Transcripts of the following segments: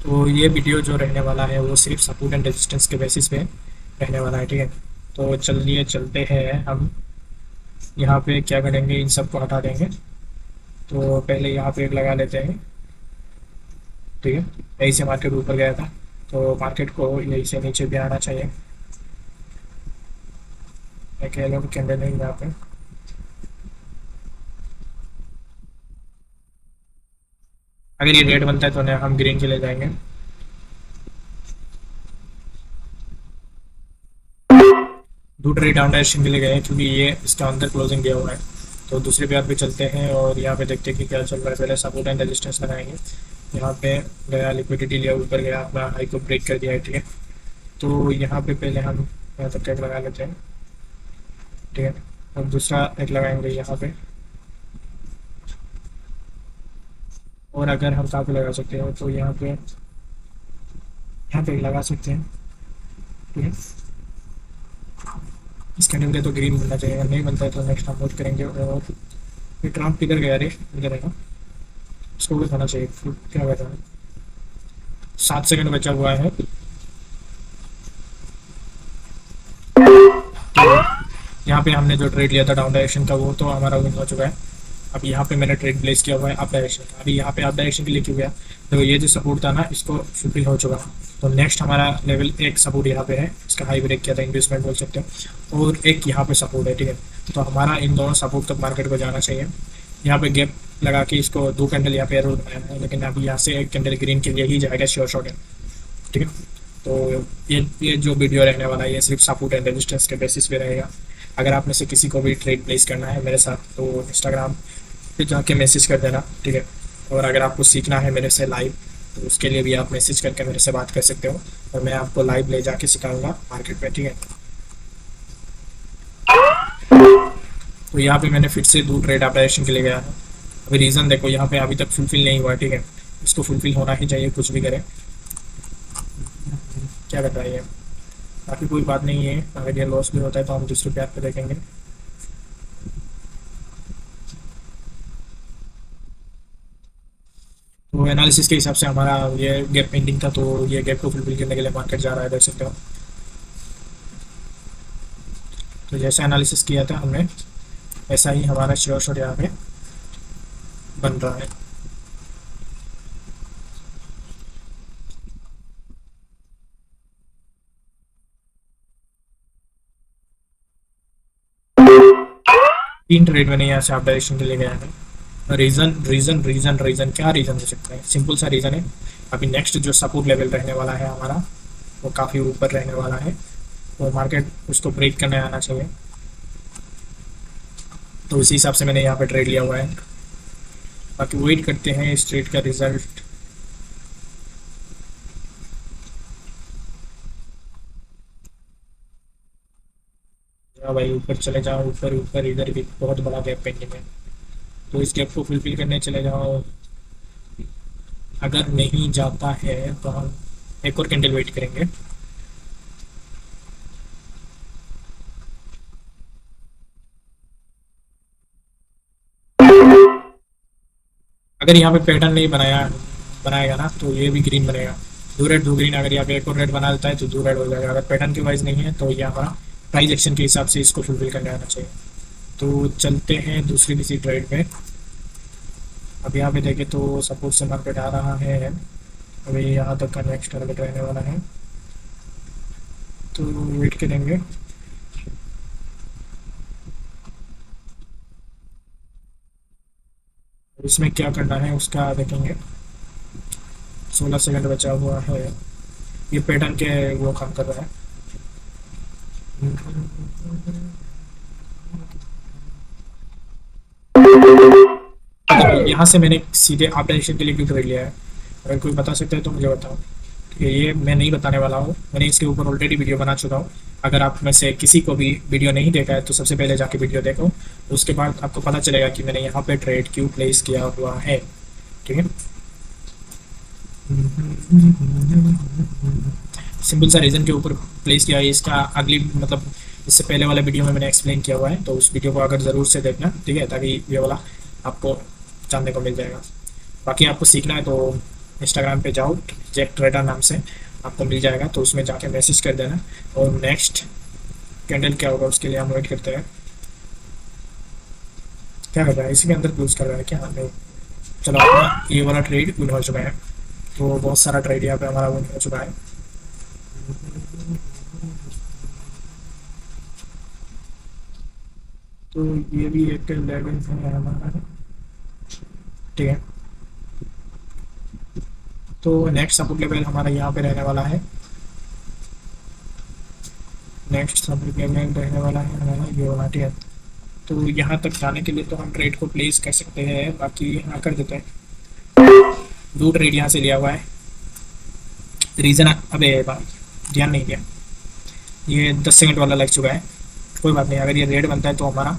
तो ये वीडियो जो रहने वाला है वो सिर्फ सपोर्ट एंड रेजिस्टेंस के बेसिस पे रहने वाला है, ठीक है। तो चलिए चलते हैं हम। यहाँ पे क्या करेंगे, इन सबको हटा देंगे। तो पहले यहाँ पे एक लगा लेते हैं, ठीक है। यहीं से मार्केट ऊपर गया था, तो मार्केट को यहीं से नीचे भी आना चाहिए। मैं कह रहा हूँ कैंडल नहीं यहाँ पे। अगर ये रेड बनता है तो हम ग्रीन के लिए जाएंगे। दूसरे डाउन डायरेक्शन के लिए गए हैं, क्योंकि ये इसका अंदर क्लोजिंग दिया हुआ है। तो दूसरे पेयर पे चलते हैं और यहाँ पे देखते हैं कि क्या चल रहा है। पहले सपोर्ट एंड रेजिस्टेंस लगाएंगे। यहाँ पे गया, लिक्विडिटी लिया, ऊपर गया, अपना हाई को ब्रेक कर दिया है, ठीक है। तो यहाँ पे पहले हम यहाँ तक एक लगा लेते हैं, ठीक है। और दूसरा एक लगाएंगे यहाँ पे। और अगर हम कहाँ पे लगा सकते हैं, तो यहाँ पे लगा सकते हैं, ठीक है। इस कैंडल के तो ग्रीन बनना चाहिए, अगर नहीं बनता है तो नेक्स्ट हम वोट करेंगे। और ये ट्रम्प किधर गया रे, इधर है ना, इसको भी होना चाहिए। फिर क्या कहता है, 7 सेकंड बचा हुआ है। यहाँ पे हमने जो ट्रेड लिया था डाउन डायरेक्शन का, वो तो हमारा विन हो चुका है। अब यहाँ पे मैंने ट्रेड प्लेस किया हुआ है अप डायरेक्शन का। अभी यहाँ पे अप डायरेक्शन के लिए क्यों गया, तो ये जो सपोर्ट था ना, इसको फुलफिल हो चुका है। तो नेक्स्ट हमारा लेवल एक सपोर्ट यहाँ पे है, इसका हाई ब्रेक किया था, इन्वेस्टमेंट बोल सकते हो। और एक यहाँ पे सपोर्ट है, ठीक है। तो हमारा इन दोनों सपोर्ट तक मार्केट को जाना चाहिए। यहाँ पे गैप लगा के इसको 2 कैंडल यहाँ पे एरो बनाया है, लेकिन अभी यहाँ से एक कैंडल ग्रीन के लिए ही जाएगा, श्योर शॉट है, ठीक है। तो ये जो वीडियो रहने वाला है, ये सिर्फ सपोर्ट एंड रेजिस्टेंस के बेसिस पे रहेगा। अगर आप में से किसी को भी ट्रेड प्लेस करना है मेरे साथ, तो इंस्टाग्राम पे जाके मैसेज कर देना, ठीक है। और अगर आपको सीखना है मेरे से लाइव, तो उसके लिए भी आप मैसेज करके मेरे से बात कर सकते हो, और मैं आपको लाइव ले जाके सिखाऊंगा मार्केट पे, ठीक है। तो यहाँ पे मैंने फिर से 2 ट्रेड ऑपरेशन के लिए गया है। अभी रीज़न देखो, यहाँ पे अभी तक फुलफिल नहीं हुआ, ठीक है। इसको फुलफिल होना ही चाहिए, कुछ भी करें। क्या कर रहा है ये, बाकी कोई बात नहीं है। अगर ये लॉस भी होता है तो हम दूसरे पैर पे देखेंगे। तो एनालिसिस के हिसाब से हमारा ये गैप पेंडिंग था, तो ये गैप को फुलफिल करने के लिए मार्केट जा रहा है, देख सकते हो। तो जैसा एनालिसिस किया था हमने, ऐसा ही हमारा श्योर शॉट यहाँ पे बन रहा है। तीन ट्रेड मैंने यहाँ से आप डायरेक्शन के लिए गया है। रीज़न रीज़न रीज़न रीज़न क्या रीज़न हो सकता है, सिंपल सा रीज़न है। अभी नेक्स्ट जो सपोर्ट लेवल रहने वाला है हमारा, वो काफ़ी ऊपर रहने वाला है, तो मार्केट उसको ब्रेक करने आना चाहिए। तो उसी हिसाब से मैंने यहाँ पे ट्रेड लिया हुआ है। बाकी वेट करते हैं इस ट्रेड का रिजल्ट। हाँ भाई, ऊपर चले जाओ, ऊपर ऊपर, इधर भी बहुत बड़ा गैप पेंडिंग है, तो इस गैप को फुलफिल करने चले जाओ। अगर नहीं जाता है तो हम एक और कैंडल वेट करेंगे। अगर यहाँ पे पैटर्न नहीं बनाएगा ना, तो ये भी ग्रीन बनेगा। दो रेड दो ग्रीन, अगर यहाँ पे एक और रेड बना देता है तो दो रेड हो जाएगा। अगर पैटर्न के वाइज नहीं है तो ये हमारा प्राइस एक्शन के हिसाब से इसको फुलफिल करने आना चाहिए। तो चलते हैं दूसरी किसी ट्रेड पे। अब यहाँ पे देखें तो सपोर्ट से मार्केट आ रहा है, अभी यहाँ तक का नेक्स्ट टारगेट रहने वाला है, तो वेट करेंगे। इसमें क्या करना है उसका देखेंगे। 16 सेकंड बचा हुआ है, ये पैटर्न के वो काम कर रहा है। यहाँ से मैंने सीधे आप डायरेक्शन के लिए क्यों ट्रेड लिया है, अगर कोई बता सकता है तो मुझे बताओ। ठीक है, ये मैं नहीं बताने वाला हूँ, मैंने इसके ऊपर ऑलरेडी वीडियो बना चुका हूँ। अगर आप में से किसी को भी वीडियो नहीं देखा है तो सबसे पहले जाके वीडियो देखो, उसके बाद आपको पता चलेगा कि मैंने यहाँ पे ट्रेड क्यों प्लेस किया हुआ है, ठीक है। सिंपल सा रीज़न के ऊपर प्लेस किया है, इसका अगली मतलब इससे पहले वाले वीडियो में मैंने एक्सप्लेन किया हुआ है, तो उस वीडियो को अगर ज़रूर से देखना, ठीक है, ताकि ये वाला आपको जानने को मिल जाएगा। बाकी आपको सीखना है तो इंस्टाग्राम पे जाओ, जैक ट्रेडर नाम से आपको मिल जाएगा, तो उसमें जाके मैसेज कर देना। और नेक्स्ट कैंडल क्या होगा उसके लिए हम वेट करते हैं। क्या कर रहा है, इसी के अंदर क्लोज कर रहा है क्या? नहीं। चलो अपना ये वाला ट्रेड विन हो चुका है। तो बहुत सारा ट्रेड यहाँ पे हमारा विन हो चुका है। तो ये भी एक लेवल है हमारा, ठीक है। तो नेक्स्ट सपोर्ट लेवल हमारा यहाँ पे रहने वाला है। नेक्स्ट सपोर्ट लेवल रहने वाला है हमारा ये वाला, ठीक है। तो यहाँ तक जाने के लिए तो हम ट्रेड को प्लेस कर सकते हैं, बाकी यहाँ कर देते हैं। दो ट्रेड यहाँ से लिया हुआ है। रीज़न, अबे भाई ध्यान नहीं दिया, ये 10 सेकंड वाला लग चुका है। कोई बात नहीं, अगर ये रेड बनता है तो हमारा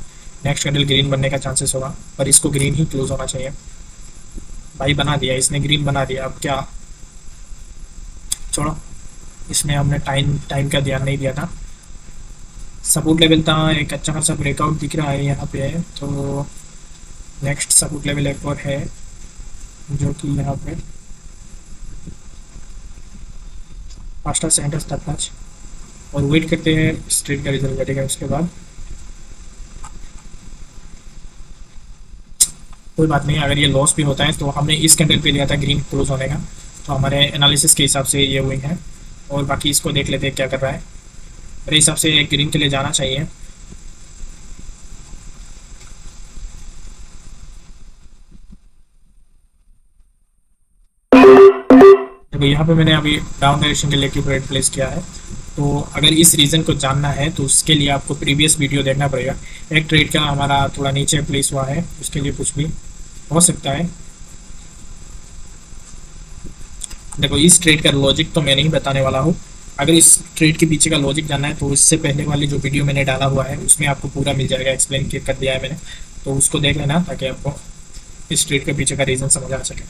नेक्स्ट कैंडल ग्रीन बनने का चांसेस होगा, पर इसको ग्रीन ही क्लोज होना चाहिए। भाई बना दिया इसने, ग्रीन बना दिया, अब क्या, छोड़ो। इसमें हमने टाइम टाइम का ध्यान नहीं दिया था। सपोर्ट लेवल था एक अच्छा खासा ब्रेकआउट दिख रहा है यहाँ पे, तो नेक्स्ट सपोर्ट लेवल एक और है जो कि यहाँ पे फास्टर सेंटर्स तक टच, और वेट करते हैं स्ट्रेट का रिजल्ट घटेगा उसके बाद। कोई बात नहीं, अगर ये लॉस भी होता है तो हमने इस कैंडल पे लिया था ग्रीन क्लोज होने का, तो हमारे एनालिसिस के हिसाब से ये हुई है। और बाकी इसको देख लेते हैं क्या कर रहा है। मेरे हिसाब से ग्रीन के लिए जाना चाहिए। देखो यहाँ पे मैंने अभी डाउन डायरेक्शन के लिए क्यूब रेट प्लेस किया है। तो अगर इस रीज़न को जानना है तो उसके लिए आपको प्रीवियस वीडियो देखना पड़ेगा। एक ट्रेड का हमारा थोड़ा नीचे प्लेस हुआ है, उसके लिए कुछ भी हो सकता है। देखो इस ट्रेड का लॉजिक तो मैं नहीं बताने वाला हूँ। अगर इस ट्रेड के पीछे का लॉजिक जानना है तो इससे पहले वाली जो वीडियो मैंने डाला हुआ है उसमें आपको पूरा मिल जाएगा, एक्सप्लेन कर दिया है मैंने, तो उसको देख लेना ताकि आपको इस ट्रेड के पीछे का रीज़न समझ आ सके।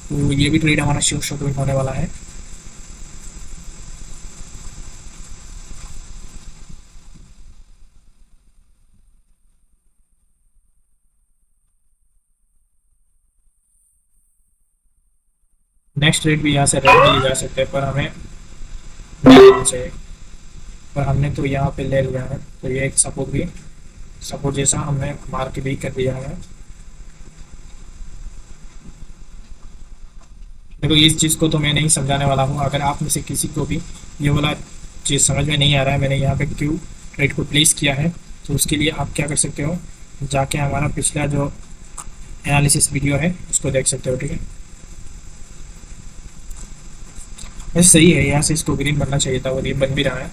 तो ये भी ट्रेड हमारा श्योर शॉट विन होने वाला है। नेक्स्ट ट्रेड भी यहाँ से रेड में ले जा सकते हैं, पर हमें नहीं लेना चाहिए, पर हमने तो यहाँ पे ले लिया है। तो ये एक सपोर्ट भी, सपोर्ट जैसा हमने मार्क भी कर दिया है। देखो इस चीज़ को तो मैं नहीं समझाने वाला हूँ। अगर आप में से किसी को भी ये वाला चीज़ समझ में नहीं आ रहा है मैंने यहाँ पे क्यों ट्रेड को प्लेस किया है, तो उसके लिए आप क्या कर सकते हो, जाके हमारा पिछला जो एनालिसिस वीडियो है उसको देख सकते हो, ठीक है। वैसे सही है, यहाँ से इसको ग्रीन बनना चाहिए था और ये बन भी रहा है।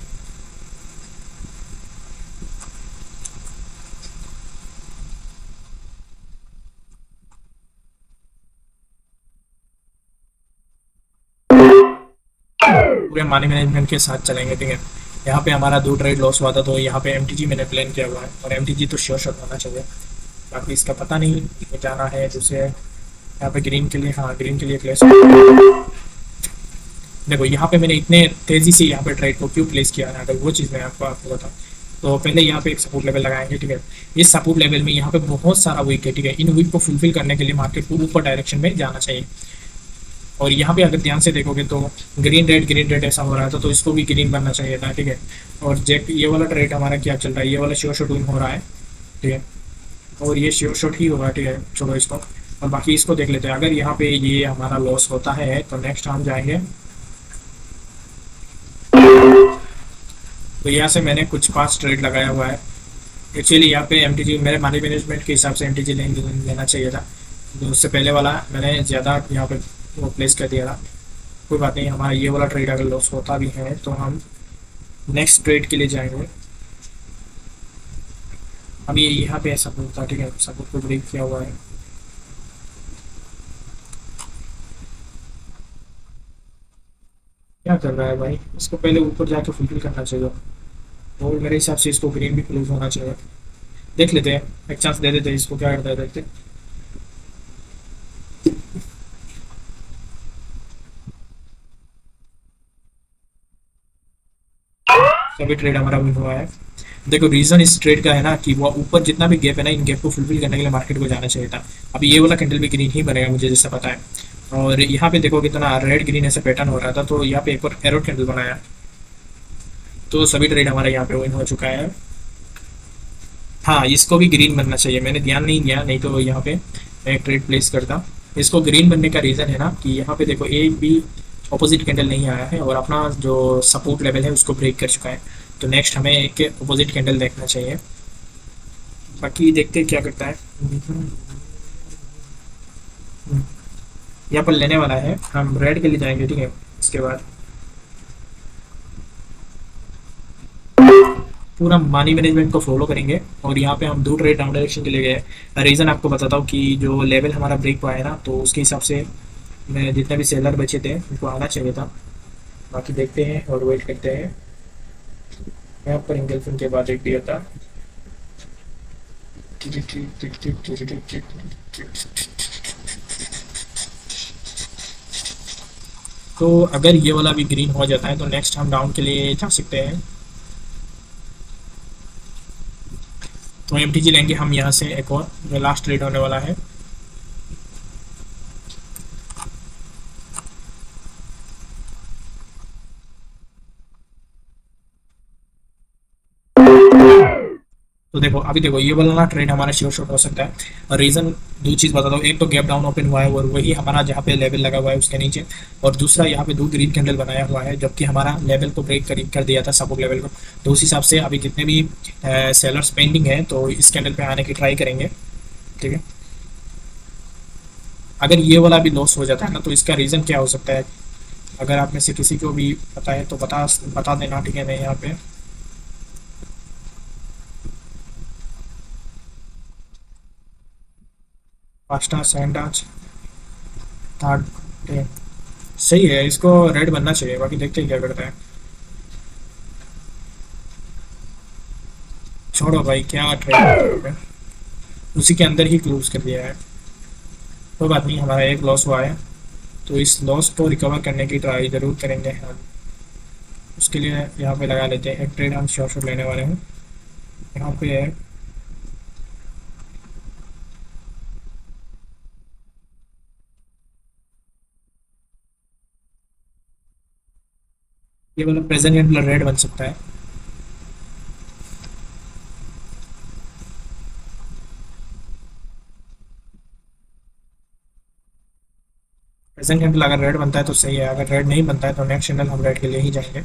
पूरे मनी मैनेजमेंट के साथ चलेंगे, ठीक है। यहाँ पे हमारा दो ट्रेड लॉस हुआ था, तो यहाँ पे एमटीजी मैंने प्लान किया हुआ है, और एमटीजी तो श्योर शॉट होना चाहिए। बाकी इसका पता नहीं कि जाना है दूसरे यहाँ पे ग्रीन के लिए। हाँ ग्रीन के लिए प्लेस। देखो यहाँ पे मैंने इतने तेज़ी से यहाँ पे ट्रेड को क्यों प्लेस किया है, अगर वो चीज़ मैं आपको बताऊँ तो पहले यहाँ पे एक सपोर्ट लेवल लगाएंगे, ठीक है। इस सपोर्ट लेवल में यहाँ पे बहुत सारा वीक है, ठीक है। इन वीक को फुलफिल करने के लिए मार्केट को ऊपर डायरेक्शन में जाना चाहिए। और यहाँ पे अगर ध्यान से देखोगे तो ग्रीन रेड ऐसा हो रहा था, तो इसको भी ग्रीन बनना चाहिए था, ठीक है। और जेक ये वाला ट्रेड हमारा क्या चल रहा है, ये वाला श्योर शॉट विन हो रहा है, ठीक है। और ये श्योर शॉट ही होगा, ठीक है। चलो इसको, और बाकी इसको देख लेते हैं। अगर यहाँ पे ये हमारा लॉस होता है तो नेक्स्ट हम जाएंगे। तो यहाँ से मैंने कुछ 5 ट्रेड लगाया हुआ है। एक्चुअली यहाँ पे एमटीजी मेरे मनी मैनेजमेंट के हिसाब से एमटीजी लेना चाहिए था, तो उससे पहले वाला मैंने ज़्यादा यहाँ पे वो प्लेस कर दिया था। कोई बात नहीं, हमारा ये वाला ट्रेड अगर लॉस होता भी है तो हम नेक्स्ट ट्रेड के लिए जाएंगे। अब ये यहाँ पे सपोर्ट था, ठीक है। सपोर्ट को ब्रेक किया हुआ है। क्या कर रहा है भाई, इसको पहले ऊपर जाके फुलफिल करना चाहिए, और मेरे हिसाब से इसको ग्रीन भी क्लोज होना चाहिए। देख लेते हैं, एक चांस दे देते हैं इसको, क्या करता है देखते हैं। सभी ट्रेड हमारा विन हुआ है। देखो रीजन इस ट्रेड का है ना कि वो ऊपर जितना भी गैप है ना, इन गैप को फुलफिल करने के लिए मार्केट को जाना चाहिए था। अभी ये वाला कैंडल भी ग्रीन ही बनेगा मुझे जैसा पता है। और यहाँ पे देखो कितना रेड ग्रीन ऐसे पैटर्न हो रहा था, तो यहाँ पे एक और एरो कैंडल बनाया। तो सभी ट्रेड हमारे यहाँ पे विन हो चुका है। हाँ, इसको भी ग्रीन बनना चाहिए, मैंने ध्यान नहीं दिया, नहीं तो यहाँ पे मैं एक ट्रेड प्लेस करता। इसको ग्रीन बनने का रीज़न है ना कि यहाँ पे देखो एक भी ऑपोजिट कैंडल नहीं आया है और अपना जो सपोर्ट लेवल है उसको ब्रेक कर चुका है। तो नेक्स्ट हमें एक ऑपोजिट कैंडल देखना चाहिए, बाकी देखते हैं क्या करता है। यहाँ पर लेने वाला है, हम रेड के लिए जाएंगे, ठीक है। इसके बाद पूरा मनी मैनेजमेंट को फॉलो करेंगे और यहाँ पे हम दो ट्रेड डाउन डायरेक्शन के लिए गए। रीज़न आपको बताता हूँ कि जो लेवल हमारा ब्रेक हुआ है ना, तो उसके हिसाब से मैं जितने भी सेलर बचे थे उनको आना चाहिए था। बाकी देखते हैं और वेट करते हैं। यहाँ पर इंगल्फिंग के बाद एक दिया था। तो अगर ये वाला भी ग्रीन हो जाता है तो नेक्स्ट हम डाउन के लिए जा सकते हैं। तो एम लेंगे हम यहाँ से एक और, जो लास्ट ट्रेड होने वाला है। तो देखो अभी देखो ये वाला ना ट्रेड हमारा श्योर शॉट हो सकता है। और रीज़न दो चीज़ बताता हूँ, एक तो गैप डाउन ओपन हुआ है और वही हमारा जहाँ पे लेवल लगा हुआ है उसके नीचे, और दूसरा यहाँ पे दो ग्रीन कैंडल बनाया हुआ है जबकि हमारा लेवल को ब्रेक कर दिया था, सपोर्ट लेवल को। तो उस हिसाब से अभी जितने भी सेलर्स पेंडिंग है तो इस कैंडल पे आने की ट्राई करेंगे, ठीक है। अगर ये वाला भी लॉस हो जाता है ना तो इसका रीज़न क्या हो सकता है, अगर आप में से किसी को भी पता है तो बता देना, ठीक है। मैं यहाँ पे पास्ता सैंडविच थर्ड डे सही है, इसको रेड बनना चाहिए, बाकी देखते हैं क्या करता है। छोड़ो भाई, क्या ट्रेड उसी के अंदर ही क्लोज कर दिया है। कोई बात नहीं, हमारा एक लॉस हुआ है तो इस लॉस को रिकवर करने की ट्राई ज़रूर करेंगे हम। उसके लिए यहाँ पे लगा लेते हैं एक ट्रेड, हम श्योर शॉट लेने वाले हैं। यहाँ पे है, ये वाला प्रेजेंट कैंडल रेड बन सकता है। प्रेजेंट कैंडल अगर रेड बनता है तो सही है, अगर रेड नहीं बनता है तो नेक्स्ट कैंडल हम रेड के लिए ही जाएंगे।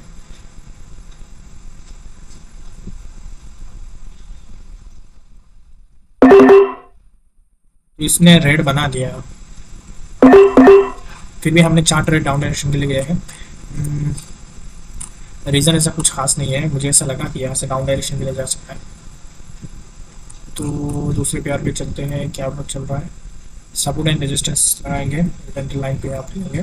तो इसने रेड बना दिया, फिर भी हमने चार ट्रेड डाउन डायरेक्शन के लिए गए हैं। रीज़न ऐसा कुछ खास नहीं है, मुझे ऐसा लगा कि यहाँ से डाउन डायरेक्शन के लिए जा सकता है। तो दूसरे प्यार पे चलते हैं, क्या कुछ चल रहा है। सपोर्ट एंड रेजिस्टेंस लगाएंगे, हॉरिजॉन्टल लाइन पे आप लेंगे,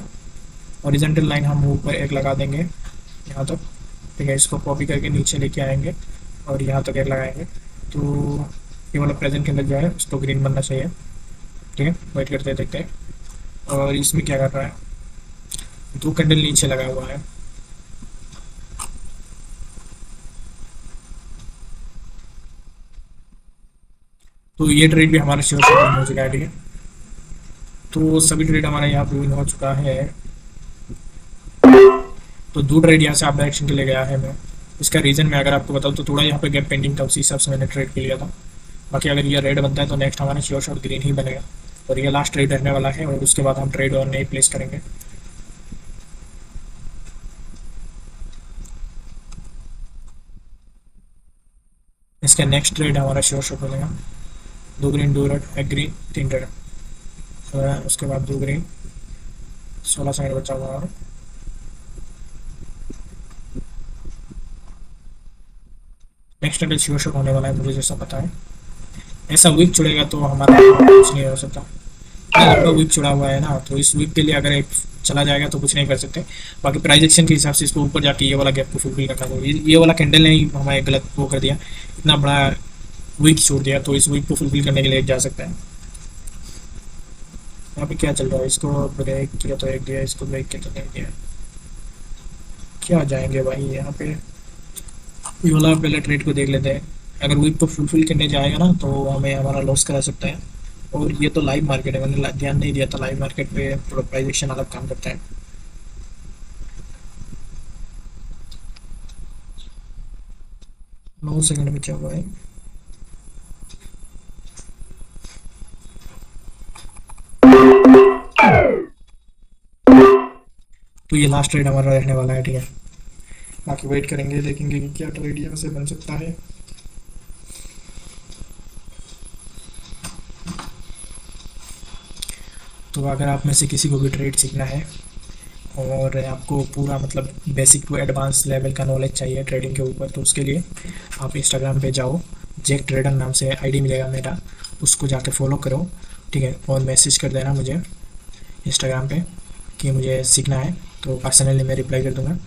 हॉरिजॉन्टल लाइन हम ऊपर एक लगा देंगे यहाँ तक, ठीक है। इसको कॉपी करके नीचे लेके आएंगे और यहाँ तक एक लगाएंगे। तो ये वाला प्रेजेंट के अंदर जो है उसको ग्रीन बनना चाहिए, ठीक है। वेट करते देखते हैं। और इसमें क्या कर रहा है, दो कैंडल नीचे लगा हुआ है। तो ये ट्रेड भी हमारा श्योर शॉट हो चुका है, ठीक है। तो सभी ट्रेड हमारा यहाँ पे विन हो चुका है। तो दो ट्रेड यहाँ से आप डायरेक्शन के लिए गया है मैं। इसका रीज़न मैं अगर आपको बताऊँ तो थोड़ा यहाँ पे गैप पेंडिंग था, उसी हिसाब से मैंने ट्रेड के लिया था। बाकी अगर ये रेड बनता है तो नेक्स्ट हमारा श्योर शॉट ग्रीन ही बनेगा और ये लास्ट ट्रेड रहने वाला है और उसके बाद हम ट्रेड और नई प्लेस करेंगे। इसका नेक्स्ट ट्रेड हमारा श्योर शॉट बनेगा, दो ग्रीन दो रेड, एक ग्रीन तीन रेड, उसके बाद दो ग्रीन, 16 सेकंड बचा हुआ और नेक्स्ट ट्रेड श्योर शॉट होने वाला है मुझे जैसा पता है। ऐसा वीक चुड़ेगा तो हमारा कुछ नहीं हो सकता, लंबा वीक चुड़ा हुआ है ना, तो इस वीक के लिए अगर एक चला जाएगा तो कुछ नहीं कर सकते। बाकी प्राइस एक्शन के हिसाब से इसको ऊपर जाके ये वाला गैप को फुलफिल करना चाहिए। ये वाला कैंडल ने ही हमारे गलत वो कर दिया, इतना बड़ा वीक छोड़ दिया, तो इस वीक को फुलफिल करने के लिए जा सकता है। यहाँ पे क्या चल रहा है, इसको ब्रेक किया तो एक दिया, इसको ब्रेक किया तो नहीं दिया, क्या जाएंगे भाई। यहाँ पे ये वाला पहले ट्रेड को देख लेते हैं, अगर वीक को फुलफिल करने जाएगा ना तो हमें हमारा लॉस करा सकता है। और ये तो लाइव मार्केट है, मैंने ध्यान नहीं दिया था, लाइव मार्केट पे थोड़ा प्राइस एक्शन अलग काम करता है। 9 सेकंड बचा हुआ है। तो ये लास्ट ट्रेड हमारा रहने वाला है, ठीक है। बाकी वेट करेंगे, देखेंगे कि क्या ट्रेड यहाँ से बन सकता है। तो अगर आप में से किसी को भी ट्रेड सीखना है और आपको पूरा मतलब बेसिक टू एडवांस लेवल का नॉलेज चाहिए ट्रेडिंग के ऊपर, तो उसके लिए आप इंस्टाग्राम पे जाओ, जैक ट्रेडर नाम से आईडी मिलेगा मेरा, उसको जाके फॉलो करो, ठीक है। और मैसेज कर देना मुझे इंस्टाग्राम पे कि मुझे सीखना है, तो पर्सनली मैं रिप्लाई कर दूंगा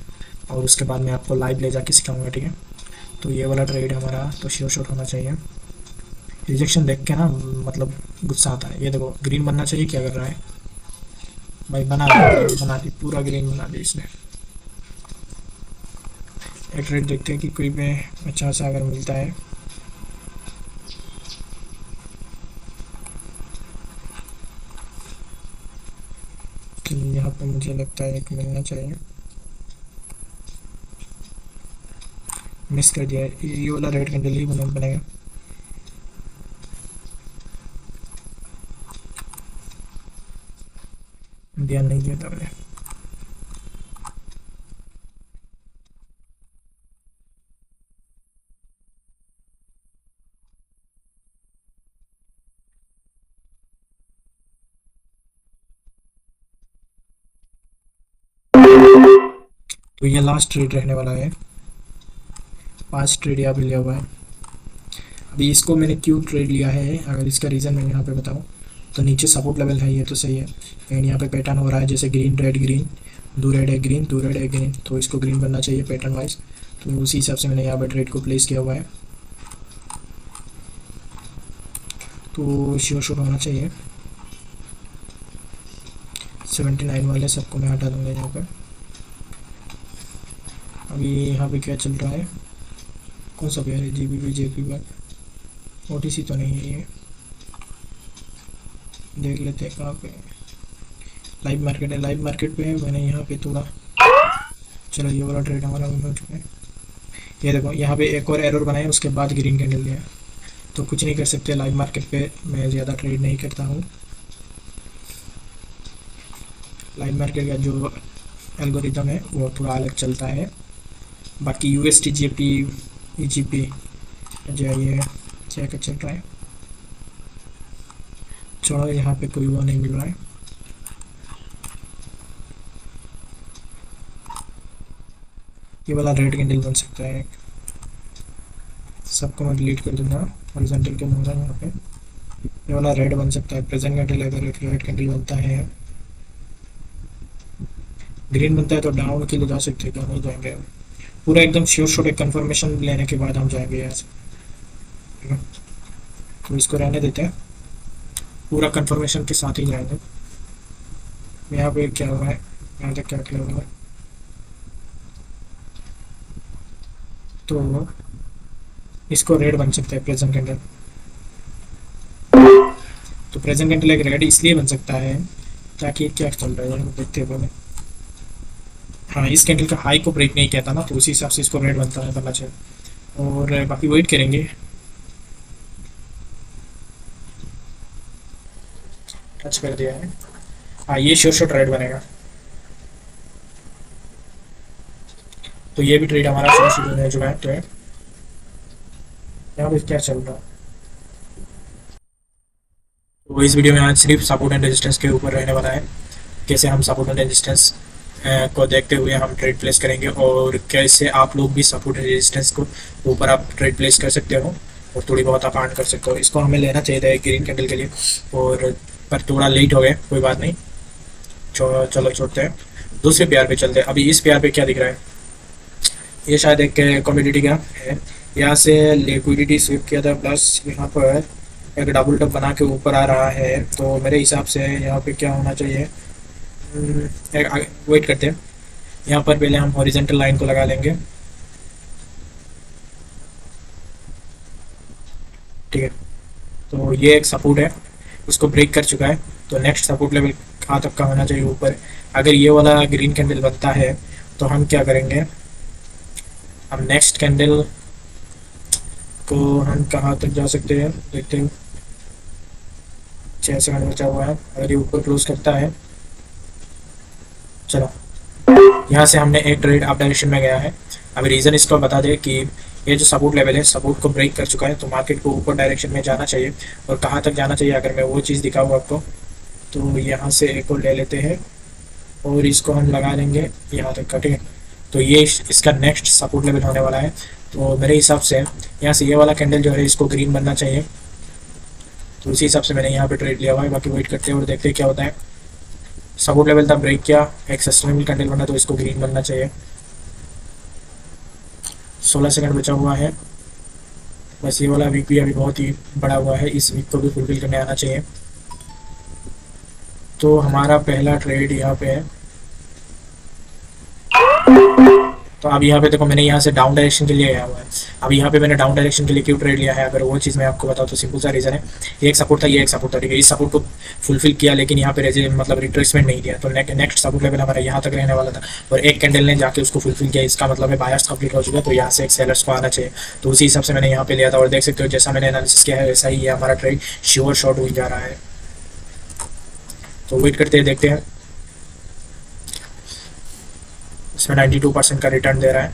और उसके बाद मैं आपको लाइव ले जाके सिखाऊंगा, ठीक है। तो ये वाला ट्रेड हमारा तो श्योर शॉट होना चाहिए। रिजेक्शन देख के ना मतलब गुस्सा आता है। ये देखो ग्रीन बनना चाहिए, क्या कर रहा है भाई, बना दी पूरा ग्रीन बना दी इसने। एक रेट देखते हैं कि कोई भी अच्छा सा अगर मिलता है। तो यहाँ पे मुझे लगता है एक मिलना चाहिए, मिस कर दिया। ये वाला रेट कैंडल ही बनेगा। ध्यान नहीं दिया था मैंने। तो ये लास्ट ट्रेड रहने वाला है, 5 ट्रेड यहाँ पे लिया हुआ है। अभी इसको मैंने क्यों ट्रेड लिया है, अगर इसका रीज़न मैं यहाँ पे बताऊँ तो नीचे सपोर्ट लेवल है, ये तो सही है, लेकिन यहाँ पे पैटर्न हो रहा है जैसे ग्रीन रेड ग्रीन, दो रेड है ग्रीन, दो रेड है ग्रीन, तो इसको ग्रीन बनना चाहिए पैटर्न वाइज। तो उसी हिसाब से मैंने यहाँ पे ट्रेड को प्लेस किया हुआ है। तो श्योर शॉट होना चाहिए। 79 वाले सबको मैं हटा दूंगा यहाँ पे। अभी यहाँ पे क्या चल रहा है, कौन सा पेयर है, GBP JP पर OTC तो नहीं है ये, देख लेते हैं कहाँ पे लाइव मार्केट है। लाइव मार्केट पे है, मैंने यहाँ पे थोड़ा, चलो ये वाला ट्रेड हमारा हो चुका है। ये देखो यहाँ पे एक और एरर बनाया, उसके बाद ग्रीन कैंडल दिया, तो कुछ नहीं कर सकते। लाइव मार्केट पे मैं ज़्यादा ट्रेड नहीं करता हूँ। लाइव मार्केट का जो एल्गोरिदम है वो थोड़ा अलग चलता है। बाकी USD JP EGP जो ये चेक चल रहा है, छोड़ो यहाँ पे कोई वो नहीं मिल रहा है। ये वाला रेड कैंडल बन सकता है, सबको मैं डिलीट कर दूंगा, हॉरिजॉन्टल के दूंगा यहाँ पे। ये वाला रेड बन सकता है प्रेजेंट कैंडल, अगर एक रेड कैंडल बनता है, ग्रीन बनता है तो डाउन के लिए जा सकते हैं, क्या नहीं जाएंगे। पूरा एकदम श्योर शॉट एक कंफर्मेशन लेने के बाद हम जाएंगे यहाँ से, ठीक है। तो इसको रहने देते हैं, पूरा कंफर्मेशन के साथ ही जाएंगे। यहाँ पे क्या हुआ है, यहाँ तक क्या क्या हुआ है, तो इसको रेड बन सकता है प्रेजेंट कैंडल। तो प्रेजेंट कैंडल एक रेड इसलिए बन सकता है ताकि क्या चल रहा है देखते हैं पहले। हाँ, इस कैंडल का हाई को ब्रेक नहीं किया था ना, तो उसी हिसाब से इसको रेड बनना चाहिए। और बाकी वेट करेंगे। टच कर दिया है, हाँ ये श्योर शॉट रेड बनेगा। तो ये भी ट्रेड हमारा श्योर शॉट होने चुका है। तो यहाँ पे क्या चल रहा है, तो इस वीडियो में आज सिर्फ सपोर्ट एंड रेजिस्टेंस के ऊपर रहने वाला है। कैसे हम सपोर्ट एंड रेजिस्टेंस को देखते हुए हम ट्रेड प्लेस करेंगे, और कैसे आप लोग भी सपोर्ट एंड रेजिस्टेंस को ऊपर आप ट्रेड प्लेस कर सकते हो और थोड़ी बहुत आप अर्न कर सकते हो। इसको हमें लेना चाहिए था ग्रीन कैंडल के लिए, और पर थोड़ा लेट हो गए, कोई बात नहीं, चलो छोड़ते हैं। दूसरे पेयर पे चलते हैं। अभी इस पेयर पे क्या दिख रहा है, ये शायद एक कम्युनिटी का है, यहाँ से लिक्विडिटी स्विप किया था, प्लस यहाँ पर एक डबल टॉप बना के ऊपर आ रहा है। तो मेरे हिसाब से यहाँ पे क्या होना चाहिए, वेट करते हैं। यहाँ पर पहले हम हॉरिजॉन्टल लाइन को लगा लेंगे, ठीक है। तो ये एक सपोर्ट है, उसको ब्रेक कर चुका है। तो नेक्स्ट सपोर्ट लेवल कहाँ तक का होना चाहिए ऊपर। अगर ये वाला ग्रीन कैंडल बनता है तो हम क्या करेंगे, हम नेक्स्ट कैंडल को हम कहाँ तक जा सकते हैं देखते हैं। 6 सेकंड बचा हुआ है। अगर ये ऊपर क्लोज करता है, चलो यहाँ से हमने एक ट्रेड अप डायरेक्शन में गया है। अभी रीज़न इसको बता दें कि ये जो सपोर्ट लेवल है सपोर्ट को ब्रेक कर चुका है, तो मार्केट को ऊपर डायरेक्शन में जाना चाहिए। और कहाँ तक जाना चाहिए अगर मैं वो चीज़ दिखाऊँ आपको, तो यहाँ से एक और ले लेते हैं और इसको हम लगा लेंगे यहाँ तक का, ठीक है। तो ये इसका नेक्स्ट सपोर्ट लेवल होने वाला है। तो मेरे हिसाब से यहाँ से ये वाला कैंडल जो है इसको ग्रीन बनना चाहिए। तो उसी हिसाब से मैंने यहाँ पे ट्रेड लिया हुआ है। बाकी वेट करते हैं और देखते हैं क्या होता है। सपोर्ट लेवल था, ब्रेक किया, एक सस्टेनेबल कैंडल बना, तो इसको ग्रीन बनना चाहिए। 16 सेकंड बचा हुआ है। बस ये वाला वीक भी अभी बहुत ही बड़ा हुआ है, इस वीक को भी फुलफिल करने आना चाहिए। तो हमारा पहला ट्रेड यहाँ पे है। तो अब यहाँ पे देखो मैंने यहाँ से डाउन डायरेक्शन के लिए आया हुआ है। अब यहाँ पे मैंने डाउन डायरेक्शन के लिए क्यों ट्रेड लिया है, अगर वो चीज़ मैं आपको बताऊँ तो सिंपल सा रीज़न है। ये एक सपोर्ट था, ये एक सपोर्ट था, ठीक है। इस सपोर्ट को फुलफिल किया लेकिन यहाँ पे मतलब रिट्रेसमेंट नहीं दिया, तो नेक्स्ट सपोर्ट लेवल हमारा यहाँ तक रहने वाला था और एक कैंडल ने जाके उसको फुलफिल किया। इसका मतलब है बायर्स कंप्लीट हो चुका है, तो यहाँ से एक सेलर्स को आना चाहिए। तो उसी हिसाब से मैंने यहाँ पे लिया था और देख सकते हो जैसा मैंने एनालिसिस किया है वैसा ही हमारा ट्रेड श्योर शॉर्ट हो जा रहा है। तो वेट करते हैं, देखते हैं। इसमें 92% का रिटर्न दे रहा है।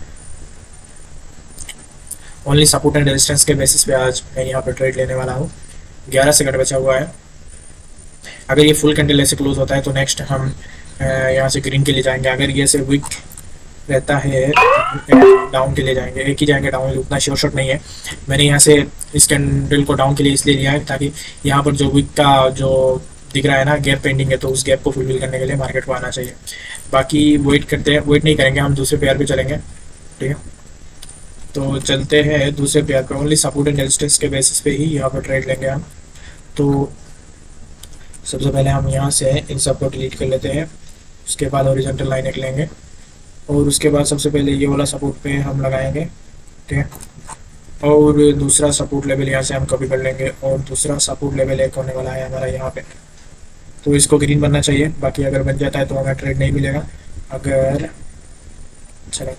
ओनली सपोर्ट एंड रेजिस्टेंस के बेसिस पे आज मैं यहाँ पर ट्रेड लेने वाला हूँ। 11 सेकंड बचा हुआ है। अगर ये फुल कैंडल ऐसे क्लोज होता है तो नेक्स्ट हम यहाँ से ग्रीन के लिए जाएंगे। अगर ये से वीक रहता है डाउन के लिए जाएंगे, एक ही जाएंगे डाउन, उतना श्योर शॉट नहीं है। मैंने यहाँ से इस कैंडल को डाउन के लिए इसलिए लिया है ताकि यहाँ पर जो वीक का जो दिख रहा है ना गैप पेंडिंग है, तो उस गैप को फुलफिल करने के लिए मार्केट को आना चाहिए। बाकी वेट करते हैं, वेट नहीं करेंगे, हम दूसरे पेयर पे चलेंगे, ठीक है। तो चलते हैं दूसरे पेयर पे। ओनली सपोर्ट एंड रेजिस्टेंस के बेसिस पे ही यहाँ पर ट्रेड लेंगे हम। तो सबसे पहले हम यहाँ से इन सब को डिलीट कर लेते हैं। उसके बाद हॉरिजॉन्टल लाइन एक लेंगे और उसके बाद सबसे पहले ये वाला सपोर्ट पे हम लगाएंगे, ठीक है। और दूसरा सपोर्ट लेवल यहाँ से हम कभी कर लेंगे और दूसरा सपोर्ट लेवल एक होने वाला है हमारा यहाँ पे। तो इसको ग्रीन बनना चाहिए। बाकी अगर बन जाता है तो हमें ट्रेड नहीं मिलेगा। अगर चलो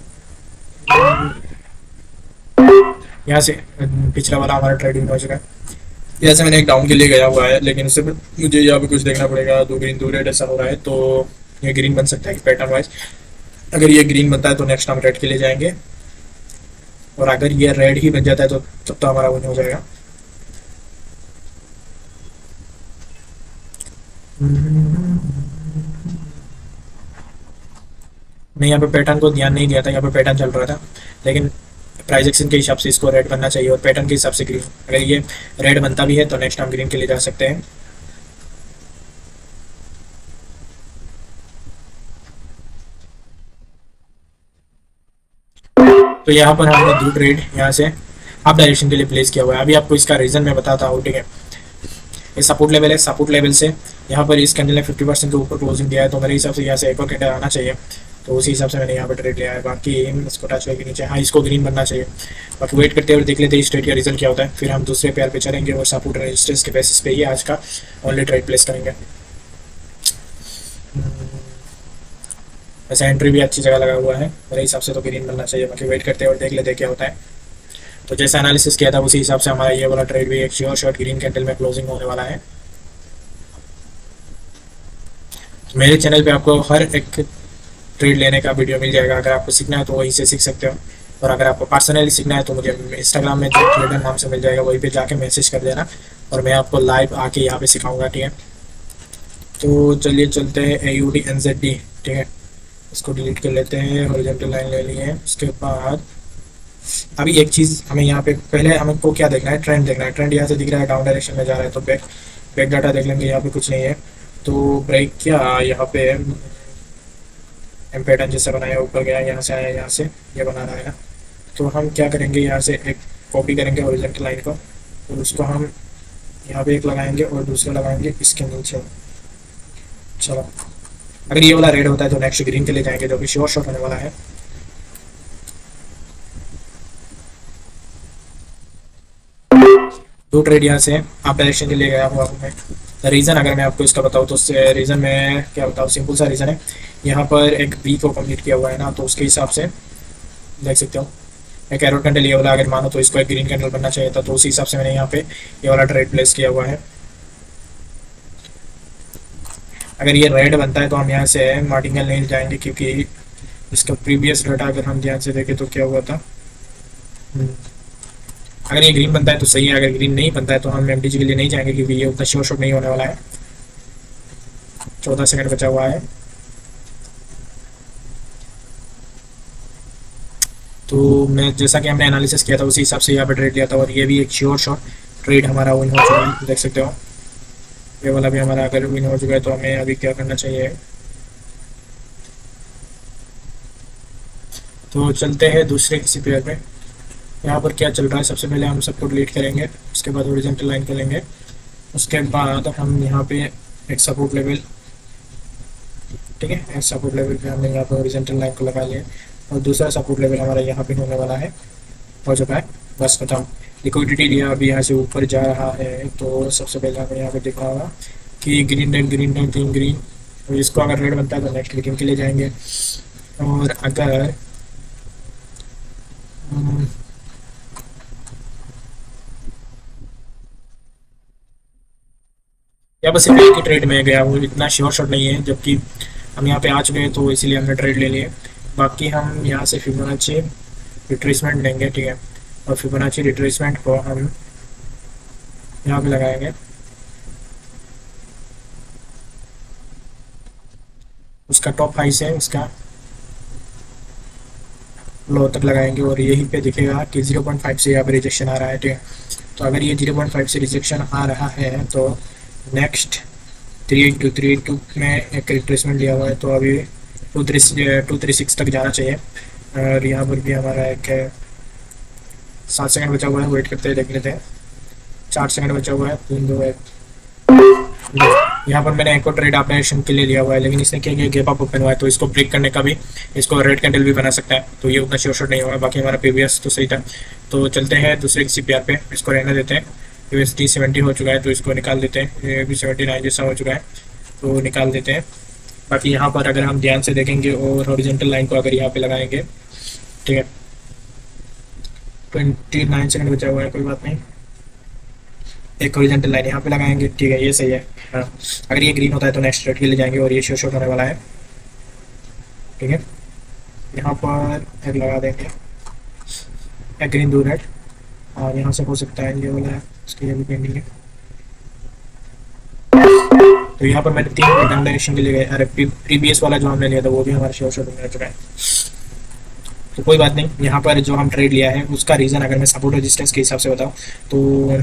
यहाँ से पिछला वाला हमारा ट्रेडिंग हो चुका है। यहाँ से मैंने एक डाउन के लिए गया हुआ है लेकिन उससे मुझे यहाँ पे कुछ देखना पड़ेगा। दो ग्रीन दो रेड ऐसा हो रहा है, तो ये ग्रीन बन सकता है पैटर्न वाइज। अगर ये ग्रीन बनता है तो नेक्स्ट हम रेड के लिए जाएंगे और अगर ये रेड ही बन जाता है तो तब तो हमारा विन हो जाएगा। मैं यहाँ पे पैटर्न को ध्यान नहीं दिया था, यहाँ पे पैटर्न चल रहा था लेकिन प्राइस एक्शन के हिसाब से इसको रेड बनना चाहिए और पैटर्न के हिसाब से ग्रीन। अगर ये रेड बनता भी है तो नेक्स्ट हम ग्रीन के लिए जा सकते हैं। तो यहाँ पर हमने दो ट्रेड यहाँ से अप डायरेक्शन के लिए प्लेस किया हुआ है। अभी आपको इसका रीजन मैं बताता हूँ, ठीक है। ये सपोर्ट लेवल है, सपोर्ट लेवल से यहाँ पर इस कैंडल ने 50% के ऊपर क्लोजिंग दिया है, तो मेरे हिसाब से यहाँ से एक और कैंडल आना चाहिए। तो उसी हिसाब से मैंने यहाँ पर ट्रेड लिया है। बाकी इसको टच करके नीचे, हाँ इसको ग्रीन बनना चाहिए। बाकी वेट करते हुए देख लेते हैं इस ट्रेड का रिजल्ट क्या होता है, फिर हम दूसरे पेयर पे चलेंगे और सपोर्ट रेजिस्टेंस के बेसिस पे ही आज का ओनली ट्रेड प्लेस करेंगे। वैसे एंट्री भी अच्छी जगह लगा हुआ है, मेरे हिसाब से तो ग्रीन बनना चाहिए। बाकी वेट करते हैं और देख लेते हैं क्या होता है। तो जैसा एनालिसिस किया था उसी हिसाब से हमारा ये वाला ट्रेड भी एक श्योर शॉर्ट ग्रीन कैंडल में क्लोजिंग होने वाला है। तो मेरे चैनल पे आपको हर एक ट्रेड लेने का वीडियो मिल जाएगा। अगर आपको सीखना है तो वहीं से सीख सकते हो और अगर आपको पर्सनली सीखना है तो मुझे इंस्टाग्राम में जो ट्रेडर नाम से मिल जाएगा वहीं पे जाके मैसेज कर देना और मैं आपको लाइव आके यहाँ पे सिखाऊंगा, ठीक है। तो चलिए चलते हैं AUDNZD, ठीक है। इसको डिलीट कर लेते हैं, हॉरिजॉन्टल लाइन ले लिए। उसके बाद अभी एक चीज़ हमें यहाँ पे पहले हमको क्या देखना है, ट्रेंड देखना है। ट्रेंड यहाँ से दिख रहा है डाउन डायरेक्शन में जा रहा है, तो बैक डाटा देख लेंगे। यहाँ पे कुछ नहीं है तो ब्रेक किया, यहाँ पे एम पैटर्न जैसा बनाया, ऊपर गया, यहाँ से आया, यहाँ से ये बना रहा है। तो हम क्या करेंगे, यहाँ से एक कॉपी करेंगे हॉरिजॉन्टल लाइन को और उसको हम यहाँ पे एक लगाएंगे और दूसरा लगाएंगे इसके नीचे। चलो अगर ये वाला रेड होता है तो नेक्स्ट ग्रीन के लिए जाएंगे जो कि श्योर शॉट होने वाला है। दो ट्रेड यहाँ से आप डायरेक्शन के लिए गया हुआ हूँ मैं। रीज़न अगर मैं आपको इसका बताऊँ तो रीज़न मैं क्या बताऊँ, सिंपल सा रीज़न है। यहाँ पर एक बी को कंप्लीट किया हुआ है ना, तो उसके हिसाब से देख सकते हो एक एरो कैंडल ये वाला अगर मानो तो इसको एक ग्रीन कैंडल बनना चाहिए था, तो उसी हिसाब से मैंने यहाँ पे ये वाला ट्रेड प्लेस किया हुआ है। अगर ये रेड बनता है तो हम यहाँ से मार्टिंगल नहीं जाएंगे, क्योंकि इसका प्रीवियस डाटा अगर हम ध्यान से देखें तो क्या हुआ था। हम्म, अगर ये ग्रीन बनता है तो सही है, अगर ग्रीन नहीं बनता है तो हम एमटीजी के लिए नहीं जाएंगे, क्योंकि ये उतना श्योर शॉट नहीं होने वाला है। 14 सेकंड बचा हुआ है। तो मैं जैसा कि हमने एनालिसिस किया था उसी हिसाब से यहाँ पे ट्रेड लिया था, और ये भी एक श्योर शॉट ट्रेड हमारा विन हो चुका है, देख सकते हो। ये वाला भी हमारा अगर विन हो चुका है तो हमें अभी क्या करना चाहिए, तो चलते हैं दूसरे किसी पेयर पे। यहाँ पर क्या चल रहा है, सबसे पहले हम सबको डिलीट करेंगे, उसके बाद हॉरिजॉन्टल लाइन कर लेंगे, उसके बाद हम यहाँ पे एक सपोर्ट लेवल, ठीक है, एक सपोर्ट लेवल पे हमने यहाँ पे हॉरिजॉन्टल लाइन को लगा लिया, और दूसरा सपोर्ट लेवल हमारा यहाँ पे होने वाला है, हो चुका है, बस खत्म। लिक्विडिटी लिया, अभी यहाँ से ऊपर जा रहा है, तो सबसे पहले हमें यहाँ पे देखना होगा कि ग्रीन रेड तीन ग्रीन, तो इसको अगर रेड बनता है तो नेक्स्ट विकेट के लिए जाएंगे। और अगर हम्म, या बस एक ही ट्रेड में गया हूँ, इतना श्योर शॉट नहीं है, जबकि हम यहाँ पे आ चुके हैं तो इसीलिए हमने ट्रेड ले लिए। बाकी हम यहाँ से फिबोनाची रिट्रेसमेंट लेंगे, ठीक है, और फिबोनाची रिट्रेसमेंट को हम यहाँ पे लगाएंगे, उसका टॉप हाई से इसका लो तक लगाएंगे, और यहीं पे दिखेगा कि 0.5 से यहाँ पे रिजेक्शन आ रहा है, ठीक है। तो अगर ये 0.5 से रिजेक्शन आ रहा है तो नेक्स्ट 382 में एक रिट्रेसमेंट लिया हुआ है, तो अभी 236 तक जाना चाहिए। और यहाँ पर भी हमारा एक 7 सेकंड बचा हुआ है, वेट करते हैं, देख लेते हैं। 4 सेकंड बचा हुआ है, 3 2 1। यहाँ पर मैंने एक और ट्रेड ऑपरेशन के लिए लिया हुआ है, लेकिन इसने क्या किया, गैप अप ओपन हुआ है, तो इसको ब्रेक करने का भी इसको रेड कैंडल भी बना सकता है, तो ये उतना श्योर शॉट नहीं होगा। बाकी हमारा प्रीवियस तो सही था। तो चलते हैं दूसरे किसी पेयर पे, इसको रहने देते हैं। यूएसडी 70 हो चुका है, तो इसको निकाल देते हैं। ये भी 79 जैसा हो चुका है, तो निकाल देते हैं। बाकी यहाँ पर अगर हम ध्यान से देखेंगे और हॉरिजॉन्टल लाइन को अगर यहाँ पे लगाएंगे, ठीक है, 29 सेकंड बचा हुआ है, कोई बात नहीं, एक हॉरिजॉन्टल लाइन यहाँ पे लगाएंगे, ठीक है, ये सही है। हाँ, अगर ये ग्रीन होता है तो नेक्स्ट रेड के लिए जाएंगे, और ये शो शॉट होने वाला है, ठीक है। यहाँ पर एक लगा देंगे, एक ग्रीन 2 रेड, और यहाँ से हो सकता है ये वाला है, इसकी ये भी पेंडिंग है। तो यहाँ पर मैंने 3 डाउन डायरेक्शन के लिए गए, अरे प्रीवियस वाला जो हमने लिया था वो भी हमारा शो शॉट हो चुका है, तो कोई बात नहीं। यहाँ पर जो हम ट्रेड लिया है उसका रीज़न अगर मैं सपोर्ट रेजिस्टेंस के हिसाब से बताऊँ तो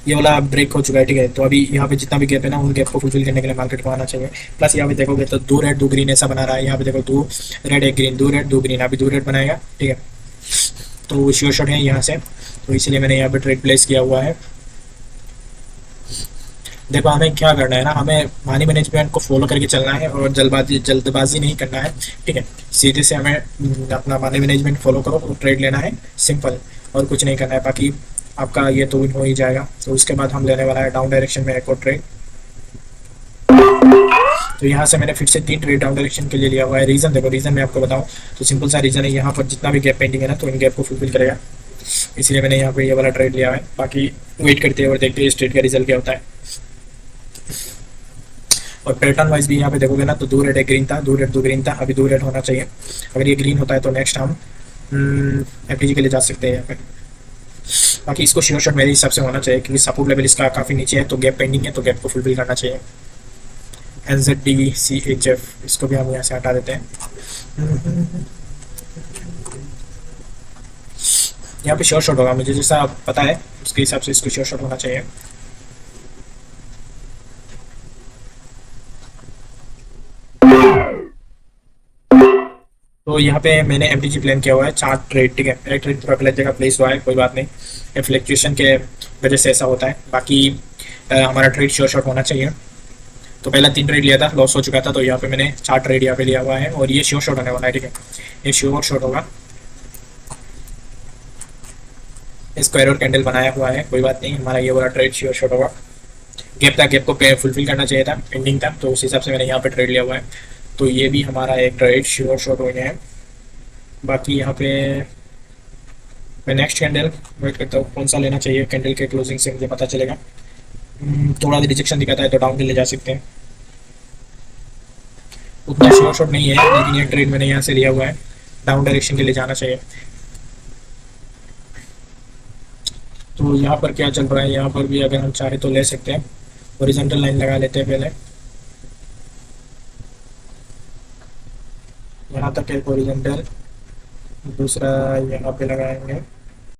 ये वाला ब्रेक हो चुका है, ठीक है। तो अभी यहाँ पे जितना भी गैप है ना, उन गैप को फुलफिल करने के लिए मार्केट को आना चाहिए। प्लस यहाँ पे देखोगे तो 2 रेड 2 ग्रीन ऐसा बना रहा है, यहाँ पे देखो 2 रेड 1 ग्रीन, 2 रेड 2 ग्रीन, अभी 2 रेड बनाएगा, ठीक है। तो श्योर शॉट है यहाँ से, तो इसीलिए मैंने यहाँ पे ट्रेड प्लेस किया हुआ है। देखो हमें क्या करना है ना, हमें मनी मैनेजमेंट को फॉलो करके चलना है, और जल्दबाजी नहीं करना है, ठीक है। सीधे से हमें अपना मनी मैनेजमेंट फॉलो करो और ट्रेड लेना है, सिंपल, और कुछ नहीं करना है। बाकी आपका ये तो विन हो ही जाएगा। तो उसके बाद हम लेने वाला है डाउन डायरेक्शन में एक और ट्रेड। तो यहाँ से मैंने फिर से 3 ट्रेड डाउन डायरेक्शन के लिए लिया हुआ है। रीज़न देखो, रीज़न मैं आपको बताऊँ तो सिंपल सा रीज़न है, यहाँ पर जितना भी गैप पेंडिंग है ना, तो इन गैप को फुलफिल करेगा, इसलिए मैंने यहाँ पे ये वाला ट्रेड लिया है। बाकी वेट करते हैं और देखते हैं इस ट्रेड का रिजल्ट क्या होता है। और पैटर्न वाइज भी यहाँ पे देखोगे ना, तो 2 रेड 1 ग्रीन था, 2 रेड 2 ग्रीन था, अभी 2 रेड होना चाहिए। अगर ये ग्रीन होता है तो नेक्स्ट हम एफटीजी के लिए जा सकते हैं यहाँ पे। बाकी इसको श्योर शॉट मेरे हिसाब से होना चाहिए, क्योंकि सपोर्ट लेवल इसका काफ़ी नीचे है, तो गैप पेंडिंग है, तो गैप को फुलफिल करना चाहिए। NZDCHF इसको भी हम यहाँ से हटा देते हैं। यहाँ पे श्योर शॉट होगा, मुझे जैसा पता है उसके हिसाब से इसको श्योर शॉट होना चाहिए। तो यहाँ पे मैंने एमटीजी प्लान किया हुआ है 4 ट्रेड, ठीक है। एक ट्रेड थोड़ा गलत जगह प्लेस हुआ है, कोई बात नहीं, फ्लक्चुएशन के वजह से ऐसा होता है। बाकी हमारा ट्रेड श्योर शॉट होना चाहिए। तो पहला 3 ट्रेड लिया था, लॉस हो चुका था, तो यहाँ पे मैंने 4 ट्रेड यहाँ पे लिया हुआ है, और ये श्योर शॉट होने वाला है, ठीक है, ये श्योर शॉट होगा। इसको एरर कैंडल बनाया हुआ है, कोई बात नहीं, हमारा ये वाला ट्रेड श्योर शॉट होगा। गैप था, गैप को फुलफिल करना चाहिए था एंडिंग तक, तो उस हिसाब से मैंने यहाँ पे ट्रेड लिया हुआ है। तो ये भी हमारा एक ट्रेड श्योर शॉट हो गया है। बाकी यहाँ पे मैं नेक्स्ट कैंडल वेट करता हूँ कौन सा लेना चाहिए, कैंडल के क्लोजिंग से मुझे पता चलेगा। थोड़ा रिजेक्शन दिखाता है तो डाउन के ले जा सकते हैं, उतना श्योर शॉट नहीं है, लेकिन ये ट्रेड मैंने यहाँ से लिया हुआ है, डाउन डायरेक्शन के लिए जाना चाहिए। तो यहाँ पर क्या चल रहा है, यहाँ पर भी अगर हम चाहे तो ले सकते हैं। हॉरिजॉन्टल लाइन लगा लेते हैं पहले, यहाँ तक एक हॉरिजॉन्टल, दूसरा यहाँ पे लगाएंगे।